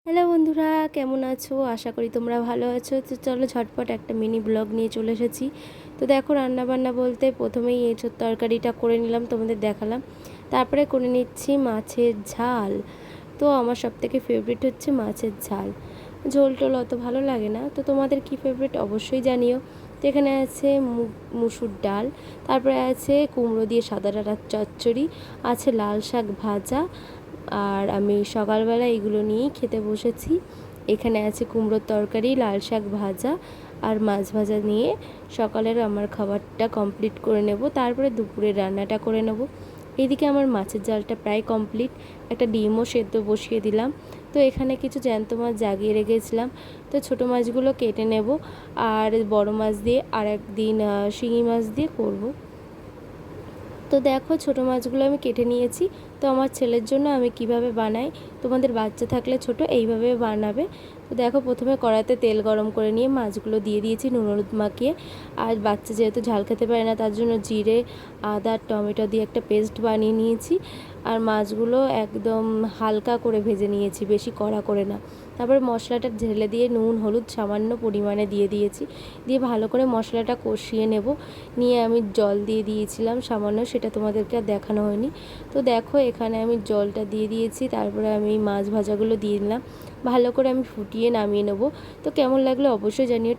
Hello বন্ধুরা, কেমন আছো? আশা করি তোমরা ভালো আছো। তো চলো ঝটপট একটা মিনি ব্লগ নিয়ে চলে এসেছি। তো দেখো, রান্নাবান্না বলতে প্রথমেই এঁচোড় তরকারিটা করে নিলাম, তোমাদের দেখালাম। তারপরে করে নিচ্ছি মাছের ঝাল। তো আমার সবথেকে ফেভারিট হচ্ছে মাছের ঝাল। ঝোল টোল অত ভালো লাগে না, তো তোমাদের কি ফেভারিট অবশ্যই জানিও। তো এখানে আছে মুসুর ডাল, তারপরে আছে কুমড়ো দিয়ে সাদা ডাঁটার চচ্চড়ি, আছে লাল শাক ভাজা। আর আমি সকালবেলা এগুলো নিয়েই খেতে বসেছি। এখানে আছে কুমড়োর তরকারি, লাল শাক ভাজা আর মাছ ভাজা নিয়ে সকালের আমার খাবারটা কমপ্লিট করে নেব। তারপরে দুপুরের রান্নাটা করে নেব। এইদিকে আমার মাছের জালটা প্রায় কমপ্লিট। একটা ডিমও সেদ্ধ বসিয়ে দিলাম। তো এখানে কিছু জ্যান্ত মাছ জাগিয়ে রেখেছিলাম, তো ছোটো মাছগুলো কেটে নেব। আর বড় মাছ দিয়ে আর একদিন শিঙি মাছ দিয়ে করব। তো দেখো, ছোটো মাছগুলো আমি কেটে নিয়েছি। তো আমার ছেলের জন্য আমি কিভাবে বানাই, তোমাদের বাচ্চা থাকলে ছোট এইভাবে বানাবে। তো দেখো, প্রথমে কড়াইতে তেল গরম করে নিয়ে মাছগুলো দিয়ে দিয়েছি নুন হলুদ মাখিয়ে। আর বাচ্চা যেহেতু ঝাল খেতে পারে না, তার জন্য জিরে আদা টমেটো দিয়ে একটা পেস্ট বানিয়ে নিয়েছি। আর মাছগুলো একদম হালকা করে ভেজে নিয়েছি, বেশি কড়া করে না। তারপরে মশলাটা ঢেলে দিয়ে নুন হলুদ সামান্য পরিমাণে দিয়ে দিয়েছি। দিয়ে ভালো করে মশলাটা কষিয়ে নেব। নিয়ে আমি জল দিয়ে দিয়েছিলাম সামান্য, সেটা তোমাদেরকে আর দেখানো হয়নি। তো দেখো, এখানে আমি জলটা দিয়ে দিয়েছি। তারপরে আমি মাছ ভাজাগুলো দিয়ে দিলাম, ভালো করে আমি ফুটিয়ে নামিয়ে নেব। তো কেমন লাগলো অবশ্যই জানিও।